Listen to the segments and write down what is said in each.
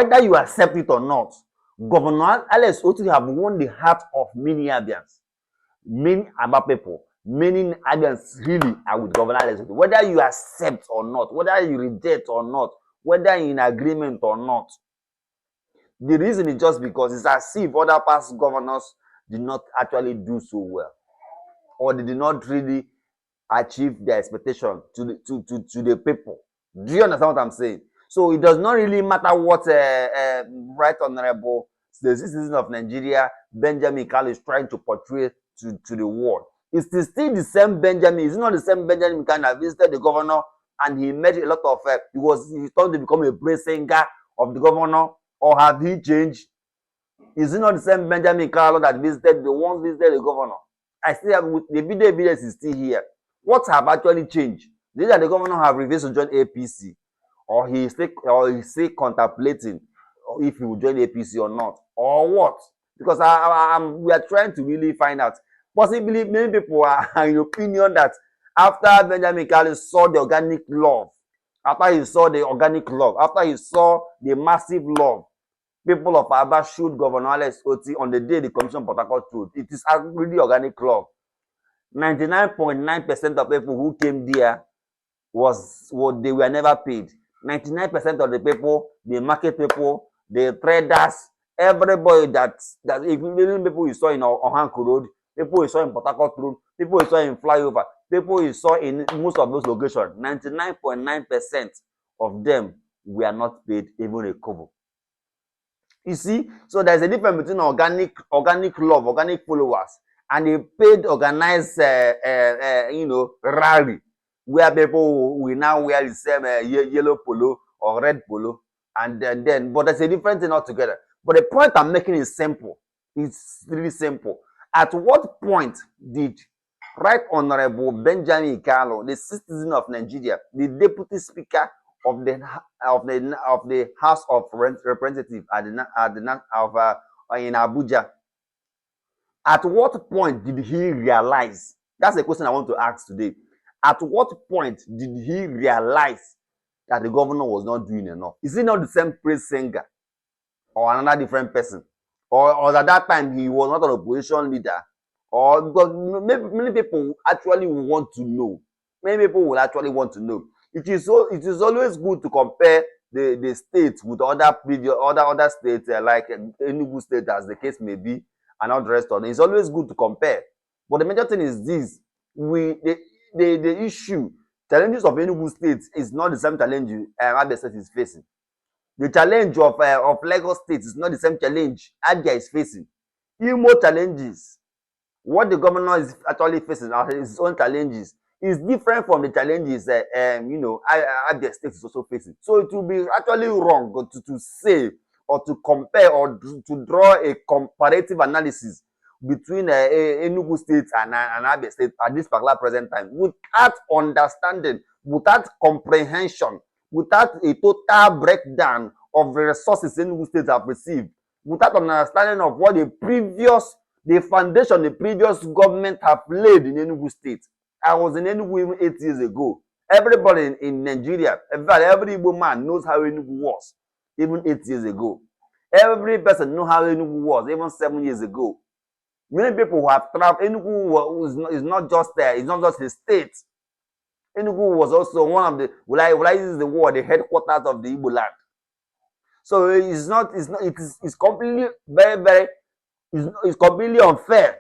Whether you accept it or not, Governor Alex Otti have won the heart of many ABIANS, many Aba people. Many ABIANS really are with Governor Alex Otti. Whether you accept or not, whether you reject or not, whether in agreement or not. The reason is just because it's as if other past governors did not actually do so well, or they did not really achieve their expectation to the people. Do you understand what I'm saying? So it does not really matter what Right Honorable the citizen of Nigeria Benjamin Kalu is trying to portray to the world. It's still the same Benjamin. It's not the same Benjamin Kalu that visited the governor and he met a lot of he started to become a praise singer of the governor, or have he changed? Is it not the same Benjamin Kalu that visited the governor? I still have the video evidence is still here. What have actually changed? Is that the governor have refused to join APC, or he is still contemplating if he will join APC or not, or what? Because we are trying to really find out. Possibly, many people are in opinion that after Benjamin Kalu saw the organic love, after he saw the massive love, people of Aba should Governor Alex Otti on the day the Commission Port Harcourt road. It is really organic love. 99.9% of people who came there they were never paid. 99% of the people, the market people, the traders, everybody that even people you saw in Ohanku Road, people you saw in Port Harcourt Road, people you saw in Flyover, people you saw in most of those locations, 99.9% of them were not paid even a kobo. You see, so there's a difference between organic love, organic followers, and a paid organized rally where people will now wear the same yellow polo or red polo, and then but there's a different thing altogether. But the point I'm making is simple. It's really simple. At what point did Right Honorable Benjamin Kalu, the citizen of Nigeria, the Deputy Speaker of the House of Representatives in Abuja, at what point did he realize? That's the question I want to ask today. At what point did he realize that the governor was not doing enough? Is he not the same praise singer, or another different person, or at that time he was not an opposition leader? Or because many people actually want to know. Many people will actually want to know. It is always good to compare the states with other states like Enugu State, as the case may be, and all the rest of it. It's always good to compare. But the major thing is this: the issue, challenges of Enugu State is not the same challenge Abia State is facing. The challenge of Lagos State is not the same challenge Abia is facing. Imo challenges, what the governor is actually facing are his own challenges, is different from the challenges Abia State is also facing. So it will be actually wrong to say or to compare or to draw a comparative analysis between Enugu State and Abia State at this particular present time without understanding, without comprehension, without a total breakdown of the resources Enugu State have received, without understanding of what the foundation the previous government have laid in Enugu State. I was in Enugu even 8 years ago. Everybody in Nigeria, every Igbo man knows how Enugu was even 8 years ago. Every person knows how Enugu was even 7 years ago. Many people who have traveled, Enugu is not just a state. Enugu was also one of the, will I use the word, the headquarters of the Igbo land. So it's completely it's completely unfair.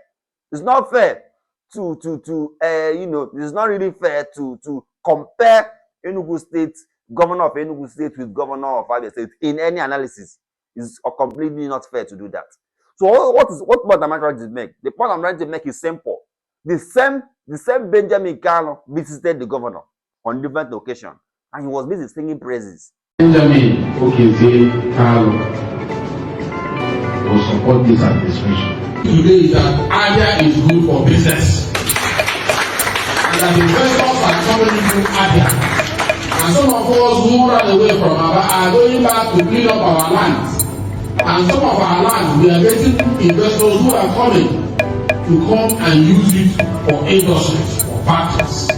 It's not fair it's not really fair to compare Enugu State, governor of Enugu State with governor of Abia State in any analysis. It's completely not fair to do that. So what point am I trying to make? The point I'm trying to make is simple. The same Benjamin Kalu visited the governor on different occasions, and he was busy singing praises. Benjamin Kalu will support this administration. Today is that Abia is good for business, and that investors are coming into Abia, and some of us who ran away from Abia are going back to clean up our lands, and some of our lands we are getting investors who are coming to come and use it for industries, for factories.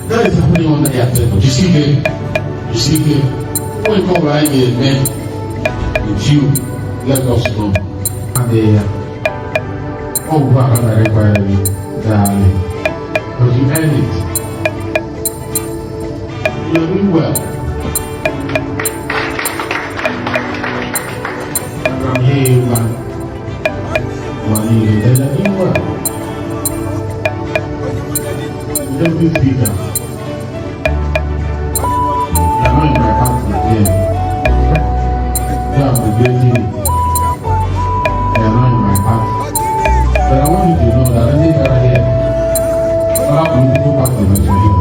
That is happening under their table. You see here, when you come right here, man. with you, let us know. And oh, what I require you, darling. But you earned it. You're doing well. And I'm here, man. You're doing well. Every speaker. You're not in my heart again. I'm regretting it. You're not in my heart. But I want you to know that any guy here, all political parties that you're here,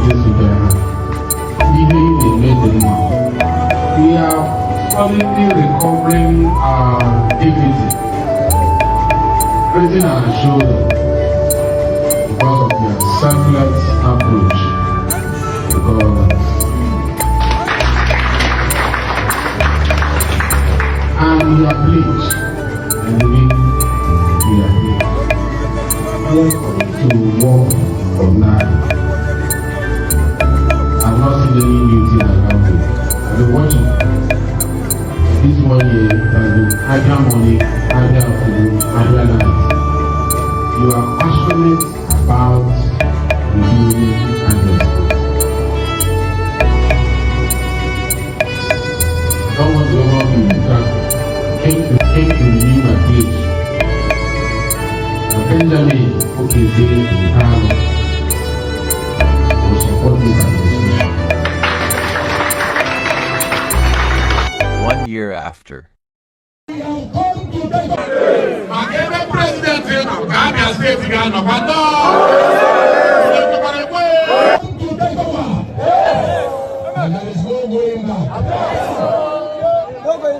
yes, you can have. Even if they made the money, we are solidly recovering our dignity, raising our shoulder because of your selfless approach to governance. And we are pleased, and we are pleased. Welcome to work from now. I'm not seeing any new thing around it. I've been watching. This 1 year has been Abia morning, Abia afternoon, Abia night. You are passionate about reviewing Abia. I don't want to overwhelm you because came to renew my pledge. Benjamin Okeze Nkano will support this administration. 1 year after. President of Abia State Ghana, and there is no going back.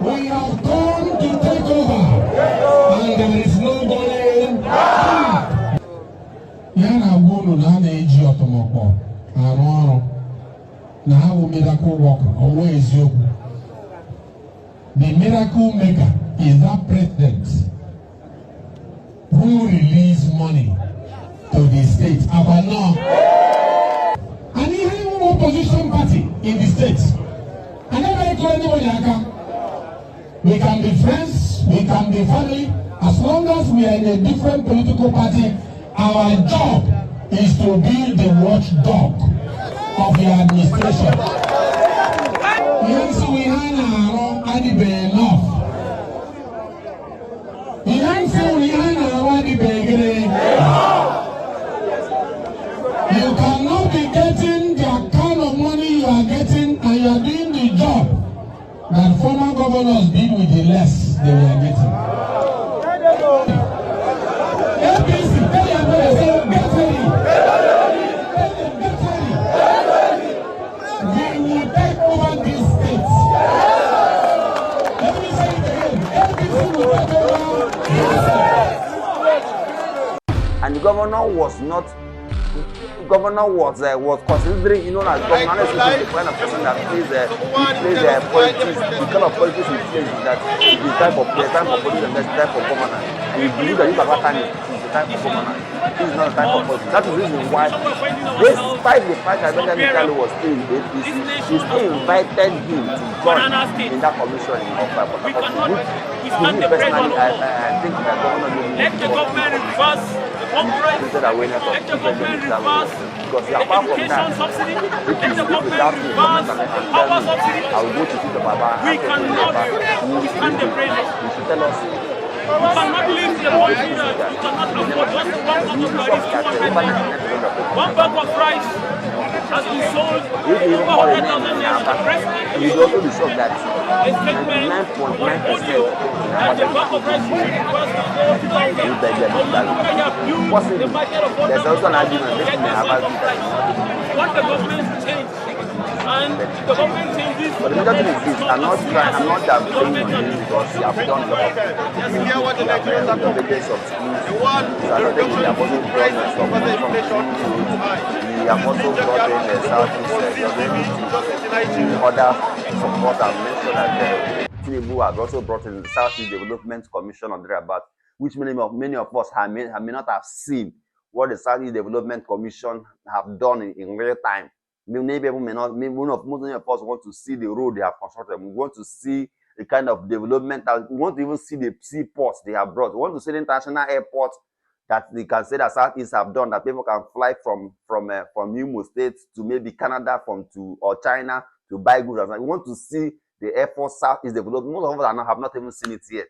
We have come to take over, and there is no going back. Yana Gulu Nana Eji Otomoko, Arono, Nahawu Miracle Worker, always you. The miracle maker is that president who release money to the state. Abana. And he had one opposition party in the state. I never told anybody we can be friends, we can be family, as long as we are in a different political party. Our job is to be the watchdog of the administration. Yes, we have enough. You cannot be getting the kind of money you are getting, and you are doing the job that former governors did with the less they were getting. APC, tell your brother, say, get ready. Tell them, get ready. We will take over these states. Let me say it again. APC will take over these states. And the governor was not. The governor was considering, as governor is the kind of person that plays politics. The kind of politics he plays is that the type of politics and the type of governor. We believe that this Abatani is the type of governor. This is not the type of politics. That is the reason why, despite the fact that Benjamin Kalu was still in the APC, he still invited him to join in that commission in Otta. Which, to me personally, I think that governor let the government reverse awareness of because apart from that, subsidy, if let the government without me, reverse power subsidy. I will go to see the Baba. We cannot stand the brain. You should tell us. You cannot leave the country that you cannot afford just one bag of rice has been sold over 100,000 naira to the president. You will also be shocked that A statement on audio that the bag of rice will cost 40,000. The market of there's also an argument that may have what the government changed. And the government changes. But the major thing is this, I'm not blaming on you because you have done a lot of things. You have taken some schools, you have also brought some schools, you have also brought in the Southeast other support and mentioned that Tinubu has also brought in the Southeast Development Commission on thereabout, which many of us may not have seen what the Southeast Development Commission have done in real time. Many people may not, most of us want to see the road they have constructed. We want to see the kind of development that we want to even see the seaports they have brought. We want to see the international airport that they can say that Southeast have done, that people can fly from Imo State to maybe Canada or China to buy goods. We want to see the Air Force Southeast developed. Most of us have not even seen it yet.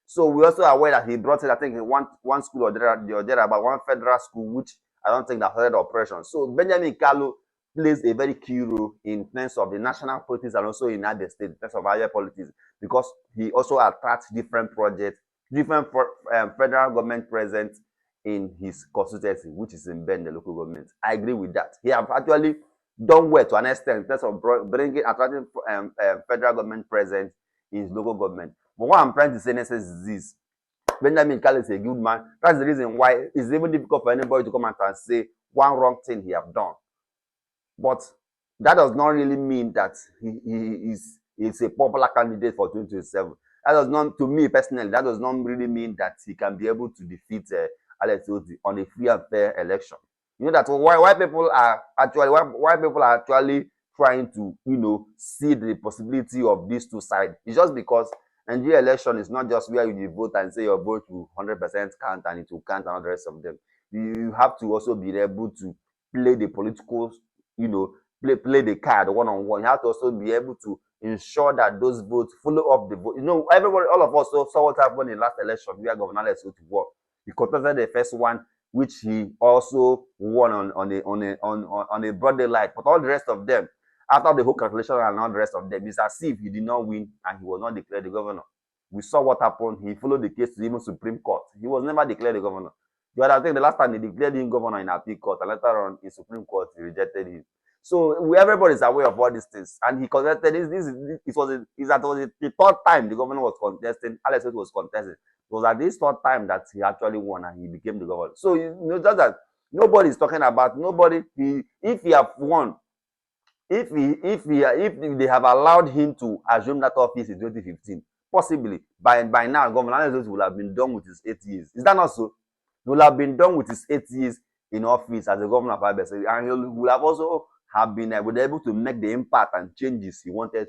So we're also aware that he brought it, I think, in one school or the other, about one federal school, which I don't think that started operation. So Benjamin Kalu plays a very key role in terms of the national politics and also in other states, in terms of higher politics, because he also attracts different projects, different federal government present in his constituency, which is in Ben, the local government. I agree with that. He have actually done well to an extent in terms of attracting federal government presence in his local government. But what I'm trying to say next is this: Benjamin Kalu is a good man. That's the reason why it's even difficult for anybody to come out and say one wrong thing he have done. But that does not really mean that he is a popular candidate for 2027. That does not, to me personally, that does not really mean that he can be able to defeat Alex Otti on a free and fair election. You know that why people are actually trying to, see the possibility of these two sides. It's just because Nigeria election is not just where you vote and say your vote will 100% count and it will count and all the rest of them. You have to also be able to play the political, play the card one-on-one. You have to also be able to ensure that those votes follow up the vote. Everybody, all of us saw what happened in the last election where Governor Alex Otti won. He contested the first one, which he also won on a broad daylight. But all the rest of them, after the whole calculation and all the rest of them, it's as if he did not win and he was not declared the governor. We saw what happened. He followed the case to even Supreme Court. He was never declared the governor. But I think the last time they declared him governor in appeal court, and later on in Supreme Court, he rejected him. So everybody is aware of all these things. And he contested it was the third time the governor was contesting. Alex Otti was contesting. It was at this third time that he actually won and he became the governor. So just that nobody is talking about if he have won, if they have allowed him to assume that office in 2015, possibly by now Governor Alex Otti will have been done with his 8 years. Is that not so? He will have been done with his 8 years in office as a governor of Abia State, and he will have also have been able to make the impact and changes he wanted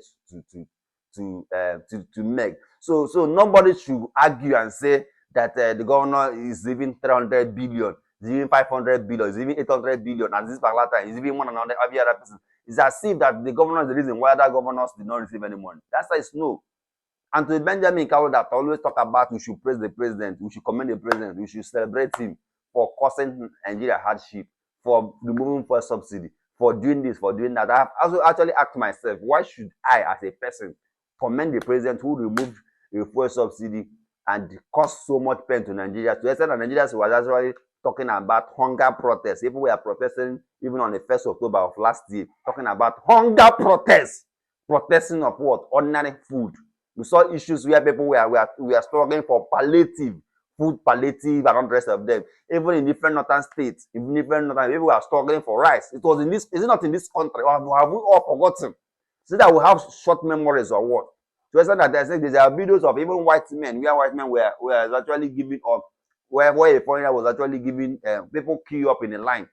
to make. So nobody should argue and say that the governor is giving 300 billion, is giving 500 billion, is giving 800 billion, and this particular time is giving one another every other person. It's as if that the governor is the reason why other governors did not receive any money. That's why it's no. And to Benjamin Kalu that always talk about we should praise the president, we should commend the president, we should celebrate him for causing Nigeria hardship, for removing fuel subsidy, for doing this, for doing that. I have also actually asked myself, why should I, as a person, commend the president who removed the fuel subsidy and caused so much pain to Nigeria? To the extent that Nigerians was actually talking about hunger protests. People were protesting even on the 1st of October of last year, talking about hunger protests. Protesting of what? Ordinary food. We saw issues where people were struggling for food palliative, and all the rest of them. Even in different northern states, people were struggling for rice. It was in this, is it not in this country? Or have we all forgotten? So that we have short memories or what? To the extent that there are videos of even white men, where white men were actually giving up, where a foreigner was actually giving people queue up in a line.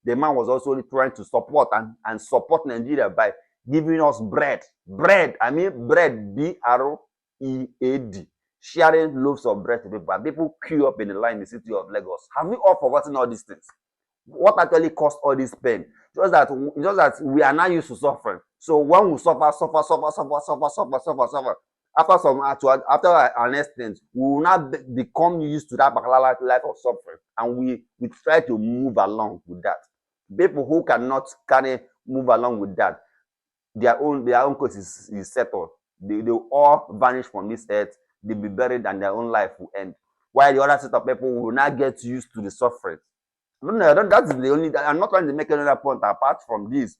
The man was also trying to support and support Nigeria by giving us bread. Bread, B-R-E-A-D. Sharing loaves of bread to people. And people queue up in the line in the city of Lagos. Have we all forgotten all these things? What actually caused all this pain? Just that we are not used to suffering. So when we suffer, after an extent, we will not become used to that particular life of suffering, and we try to move along with that. People who cannot move along with that, their own case is settled. They will all vanish from this earth. They'll be buried and their own life will end. While the other set of people will not get used to the suffering. That's the only. I'm not trying to make another point apart from this.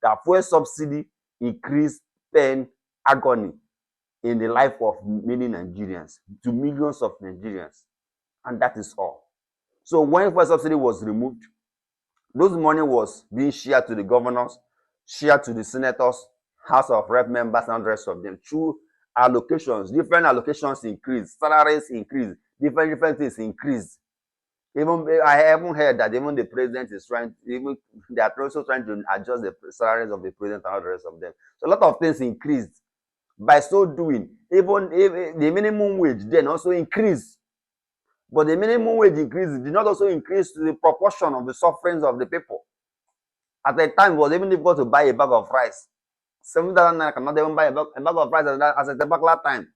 That fuel subsidy increased pain, agony in the life of many Nigerians, to millions of Nigerians, and that is all. So when fuel subsidy was removed, those money was being shared to the governors, shared to the senators, House of Rep members, and the rest of them through allocations. Different allocations increased, salaries increased, different things increased. Even I haven't heard that even the president is they are also trying to adjust the salaries of the president and all the rest of them. So a lot of things increased By so doing, even if the minimum wage then also increased. But the minimum wage increase did not also increase to the proportion of the sufferings of the people. At the time, it was even difficult to buy a bag of rice. 7,000 naira cannot even buy a bag of rice as at the particular time.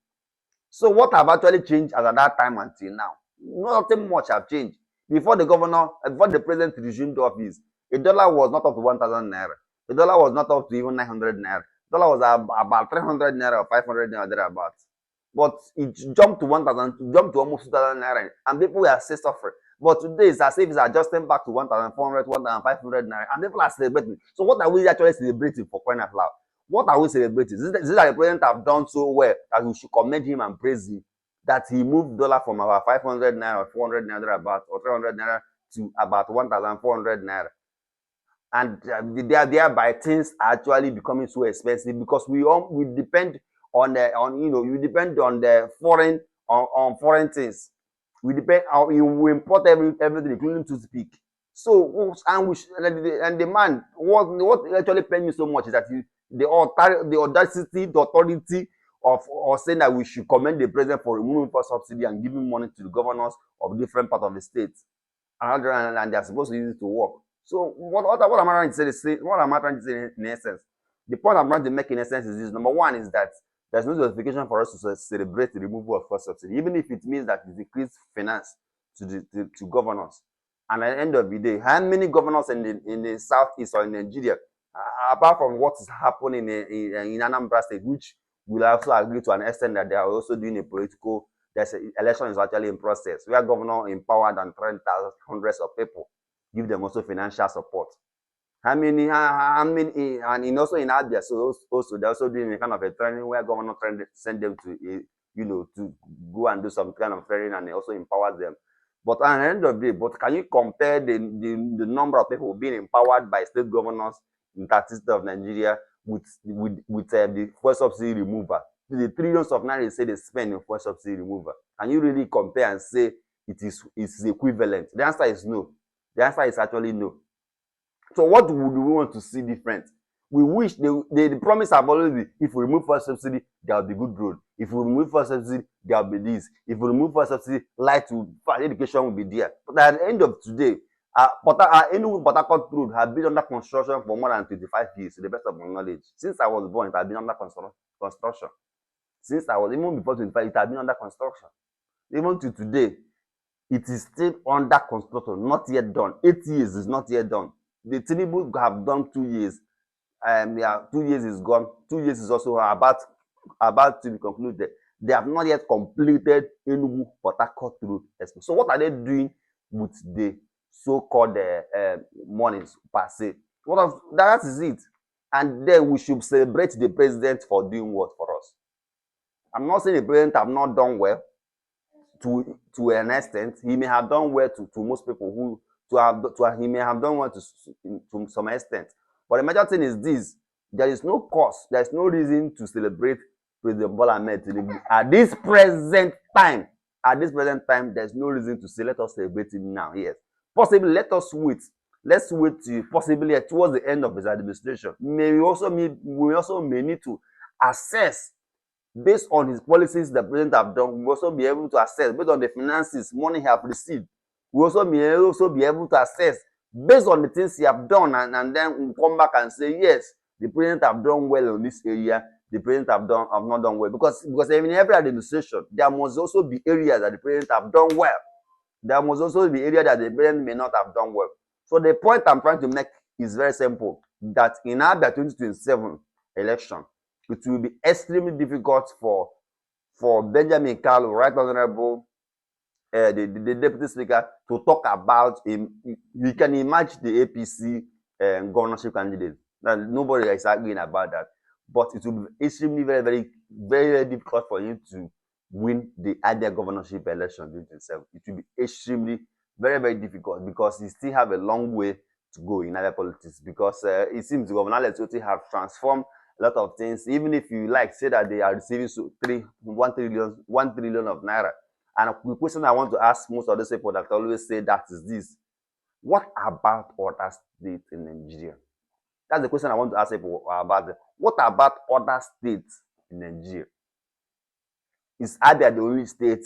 So what have actually changed as at that time until now? Nothing much have changed. Before the president resumed office, a dollar was not up to 1,000 naira. The dollar was not up to even 900 naira. The dollar was about 300 naira or 500 naira thereabouts. But it jumped to 1,000, jumped to almost 2,000 naira, and people were still suffering. But today it's as if it's adjusting back to 1,400, 1,500 naira, and people are celebrating. So what are we actually celebrating for crying out loud? What are we celebrating? Is it that the president have done so well that we should commend him and praise him? That he moved dollar from about 500 naira or 400 naira about or 300 naira to about 1,400 naira. And thereby things are actually becoming so expensive because we depend on the foreign things. We depend on we import everything including toothpick. So and the man what actually pains me so much is that the audacity, the authority of saying that we should commend the president for removing fuel subsidy and giving money to the governors of different parts of the state, and they are supposed to use it to work. So what am I trying to say? What am I trying to say in essence? The point I'm trying to make in essence is this: number one is that there's no justification for us to celebrate the removal of fuel subsidy, even if it means that it decreased finance to governors. And at the end of the day, how many governors in the southeast or in Nigeria, apart from what is happening in Anambra State, which will also agree to an extent that they are also doing a political, election is actually in process, where governor empowered and trained hundreds of people, give them also financial support. How many, and also in Abia, so also they're also doing a kind of a training where governor send them to, to go and do some kind of training, and also empowers them. But at the end of the day, can you compare the number of people being empowered by state governors in that state of Nigeria with the fuel subsidy remover? The trillions of naira say they spend in fuel subsidy remover. Can you really compare and say it's equivalent? The answer is no. The answer is actually no. So what would we want to see different? We wish the promise have always been, if we remove fuel subsidy, there will be good road. If we remove fuel subsidy, there will be this. If we remove fuel subsidy, education will be there. But at the end of today, Port Harcourt Road has been under construction for more than 25 years, to the best of my knowledge. Since I was born, it has been under construction. Since I was, even before 25, it has been under construction. Even to today, it is still under construction, not yet done. 8 years is not yet done. The Tinubu have done 2 years. 2 years is gone. 2 years is also about to be concluded. They have not yet completed Enugu Port Harcourt Road. So what are they doing with the so-called monies per se? That is it. And then we should celebrate the president for doing what for us. I'm not saying the president have not done well. To an extent, he may have done well to most people he may have done well to some extent. But the major thing is this: there is no cause, there is no reason to celebrate President Bola Ahmed Tinubu at this present time. At this present time, there's no reason to say let us celebrate him now. Yes, possibly let us wait. Let's wait till possibly towards the end of his administration. We also may need to assess, based on his policies the president have done. We also be able to assess based on the finances, money he have received. We also be able to assess based on the things he have done, and then we'll come back and say yes, the president have done well in this area, the president have not done well, because in every administration there must also be areas that the president have done well. There must also be areas that the president may not have done well. So the point I'm trying to make is very simple: that in Abia 2027 election, it will be extremely difficult for Benjamin Kalu, Right Honorable, the Deputy Speaker, to talk about him. We can imagine the APC governorship candidate. Nobody is arguing about that. But it will be extremely very, very, very, very difficult for him to win the Abia governorship election in 2027. It will be extremely very, very difficult because he still have a long way to go in Abia politics, because it seems Governor Lesotho have transformed a lot of things. Even if you say that they are receiving 1 trillion of naira. And the question I want to ask most of those people that always say that is this: what about other states in Nigeria? That's the question I want to ask people about. What about other states in Nigeria. Is Abia the only state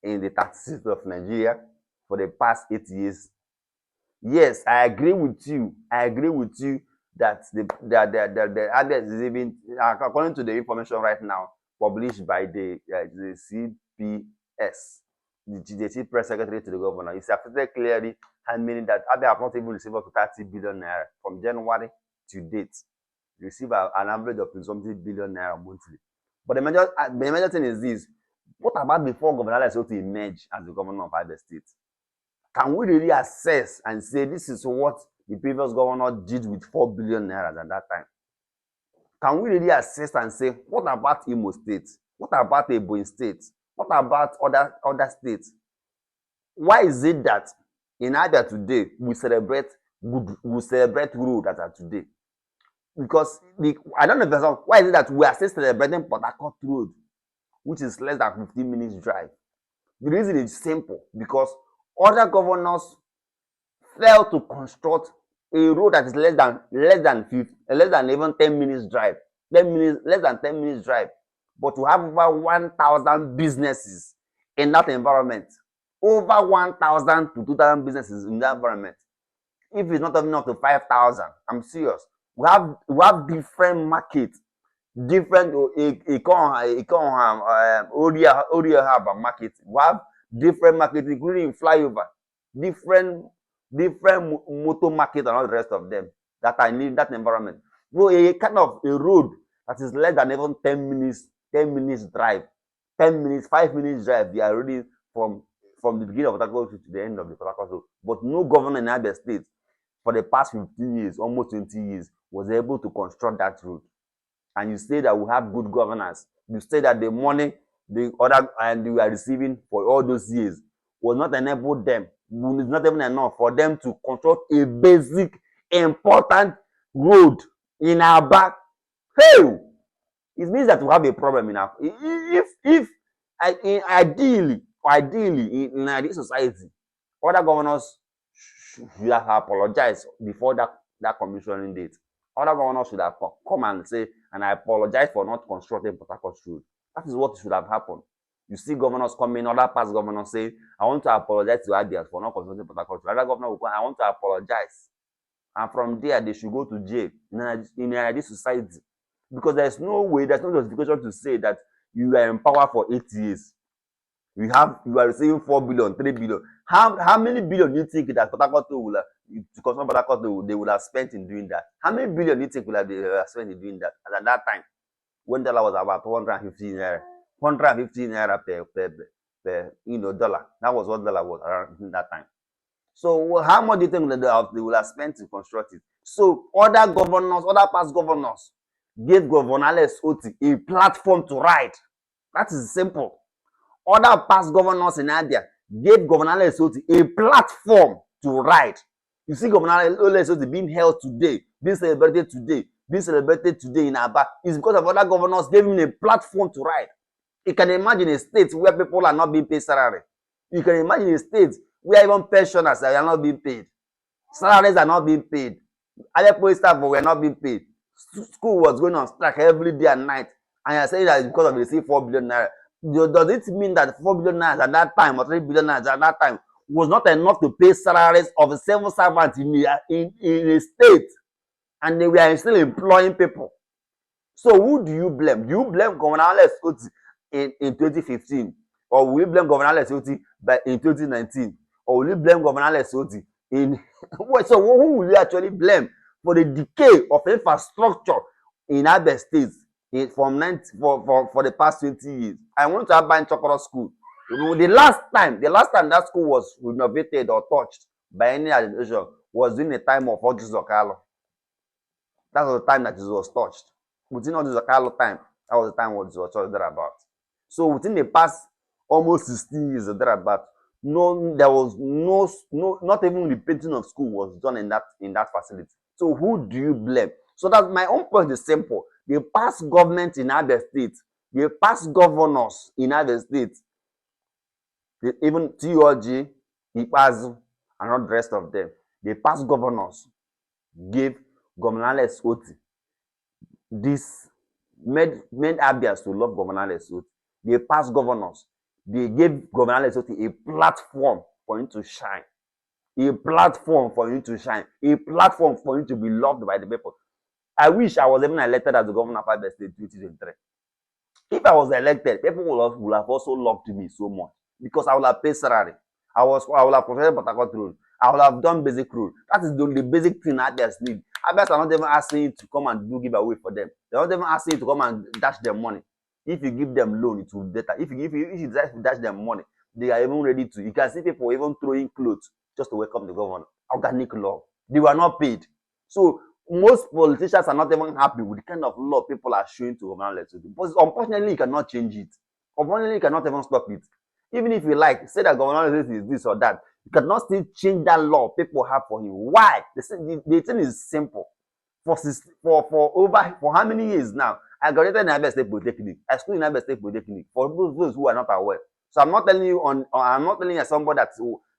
in the 36 of Nigeria for the past 8 years? Yes, I agree with you. I agree with you that the Abia is even, according to the information right now published by the CPS, the Chief Press Secretary to the Governor, it's affected clearly, and meaning that Abia have not even received up to 30 billion naira from January to date. Receive an average of something billion naira monthly. But the major thing is this: what about before Governor Alex Otti emerged as the governor of Abia State? Can we really assess and say this is what the previous governor did with 4 billion naira at that time? Can we really assess and say, what about Imo State? What about Ebonyi State? What about other states? Why is it that in Abia today we celebrate road that are today? Because I don't know why is it that we are still celebrating Port Harcourt Road, which is less than 15 minutes drive? The reason is simple, because other governors failed to construct a road that is less than even 10 minutes drive, less than 10 minutes drive, but to have over 1,000 businesses in that environment, over 1,000 to 2,000 businesses in that environment. If it's not even up to 5,000, I'm serious. We have different markets, different area harbor market. We have different markets, including flyover, different motor market and all the rest of them that are in that environment. So a kind of a road that is less than even 10 minutes drive, 10 minutes, 5 minutes drive, they are already from the beginning of Port Harcourt to the end of the Port Harcourt road. But no governor in Abia State for the past 15 years, almost 20 years, was able to construct that road. And you say that we have good governance. You say that the money the other and you are receiving for all those years will not enable them, is not even enough for them to construct a basic, important road in our back. Hey, it means that we have a problem in our. If ideally in this society, other governors should have apologized before that commissioning date. Other governors should have come and say, and I apologize for not constructing Port Harcourt Road. That is what should have happened. You see governors coming, other past governors say, I want to apologize to ABIANS for not constructing Port Harcourt Road. Other governor will come, I want to apologize. And from there, they should go to jail in this society. Because there's no way, there's no justification to say that you are in power for 8 years. You are receiving 4 billion, 3 billion. How many billion do you think that Port Harcourt will to construct Port Harcourt they would have spent in doing that? How many billion do you think they have spent in doing that? And at that time, when dollar was about 115 naira, 115 naira per dollar. That was what dollar was around in that time. So how much do you think that they will have spent to construct it? So other governors, other past governors gave Governor Alex Otti a platform to ride. That is simple. Other past governors in Abia gave Governor Alex Otti a platform to ride. You see Governor Alex Otti being held today, being celebrated today in Aba, is because of other governors gave him a platform to ride. You can imagine a state where people are not being paid salary. You can imagine a state where even pensioners are not being paid. Salaries are not being paid. Other police staff were not being paid. School was going on strike every day and night. And you're saying that it's because of the receive 4 billion naira. Does it mean that 4 billion naira at that time or 3 billion naira at that time was not enough to pay salaries of civil servants in a state, and they were still employing people? So who do you blame? Do you blame Governor Alex Otti in 2015, or will you blame Governor Alex Otti in 2019, or will you blame Governor Alex Otti in? So who will you actually blame for the decay of infrastructure in Abia State for the past 20 years? I went to Aban Chokoro School. The last time that school was renovated or touched by any administration was during the time of Otti Zokalo. That was the time that it was touched. Within Otti Zokalo time, that was the time what it was touched thereabout. So within the past almost 16 years thereabout, there was not even the painting of school was done in that facility. So who do you blame? So that my own point is simple. The past government in Abia State, the past governors in Abia State, even TOG, Ikpazu, and all the rest of them, the past governors gave Governor Alex Otti this made ABIANS to love Governor Lesotho. They passed governors. They gave Governor Lesotho a platform for him to shine. A platform for him to shine. A platform for him to be loved by the people. I wish I was even elected as the governor of Abia State 2023. If I was elected, people would have also loved me so much because I would have paid salary. I would have protected Port Harcourt Road. I would have done basic road. That is the basic thing Abias need. Abias are not even asking you to come and do giveaway for them. They're not even asking you to come and dash them money. If you give them loan, it will be better. If you dash them money, they are even ready to. You can see people even throwing clothes just to welcome the governor. Organic love. They were not paid. So most politicians are not even happy with the kind of law people are showing to Governor Lesotho. But unfortunately, you cannot change it. Unfortunately, you cannot even stop it. Even if you like, say that Governor Lesotho is this or that, you cannot still change that law people have for him. Why? The thing is simple. For how many years now? I graduated in Abia State Polytechnic. I schooled in Abia State Polytechnic. For those who are not aware, so I'm not telling you I'm not telling you as somebody that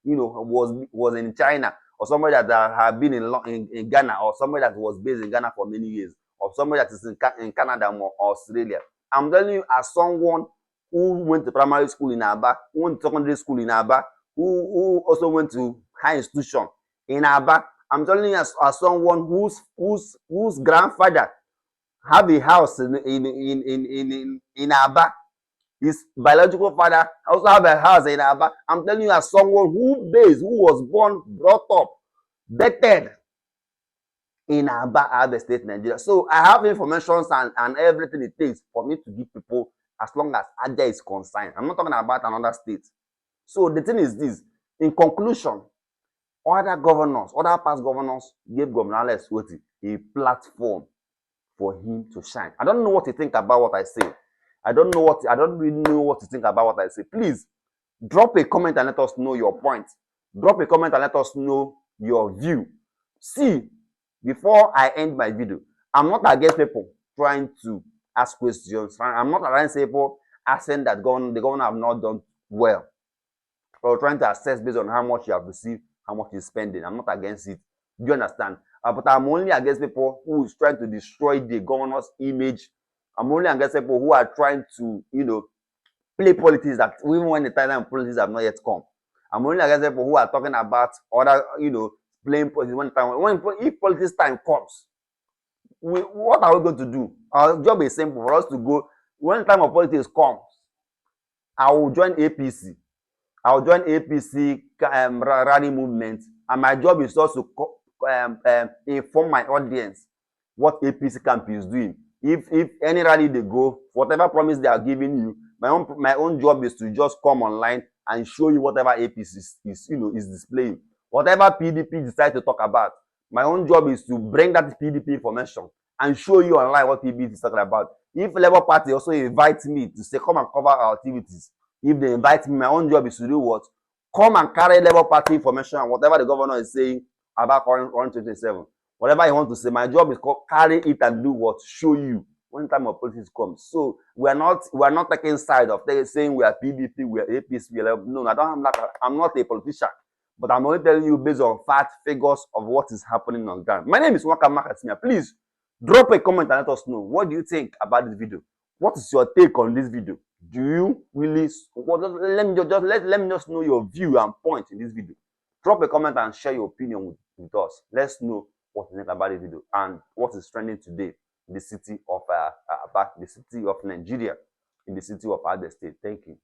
was in China, or somebody that have been in Ghana, or somebody that was based in Ghana for many years, or somebody that is in Canada or Australia. I'm telling you as someone who went to primary school in Aba, who went to secondary school in Aba, who also went to high institution in Aba. I'm telling you as someone whose grandfather have a house in Aba. His biological father also have a house in Aba. I'm telling you as someone who was born, brought up, vetted in Aba State, Nigeria. So I have information and everything it takes for me to give people as long as Abia is concerned. I'm not talking about another state. So the thing is this. In conclusion, other past governors gave Governor Lesotho a platform for him to shine. I don't know what you think about what I say. I don't really know what to think about what I say. Please drop a comment and let us know your point. Drop a comment and let us know your view. See, before I end my video, I'm not against people trying to ask questions. I'm not against people asking that the governor have not done well, or trying to assess based on how much you have received, how much you're spending. I'm not against it. Do you understand? But I'm only against people who is trying to destroy the governor's image. I'm only against people who are trying to, play politics that even when the time of politics have not yet come. I'm only against people who are talking about other, playing politics if politics time comes. What are we going to do? Our job is simple for us to go. When the time of politics comes, I will join APC. I'll join APC rally movement, and my job is also to inform my audience what APC camp is doing. If any rally they go, whatever promise they are giving you, my own job is to just come online and show you whatever APC is displaying. Whatever PDP decide to talk about, my own job is to bring that PDP information and show you online what PDP is talking about. If Labour Party also invites me to say come and cover our activities, if they invite me, my own job is to do what? Come and carry Labour Party information and whatever the governor is saying about current 2027. Whatever you want to say, my job is to carry it and do what? Show you when time of politics comes. So we are not taking side of saying we are PDP, we are APC, we are no, I'm not a politician. But I'm only telling you based on fact, figures of what is happening on ground. My name is Waka Makasimia. Please drop a comment and let us know. What do you think about this video? What is your take on this video? Do you really let me just know your view and point in this video. Drop a comment and share your opinion with us. Let's know what you think about this video and what is trending today in the city of the city of Nigeria, in the city of Abia State. Thank you.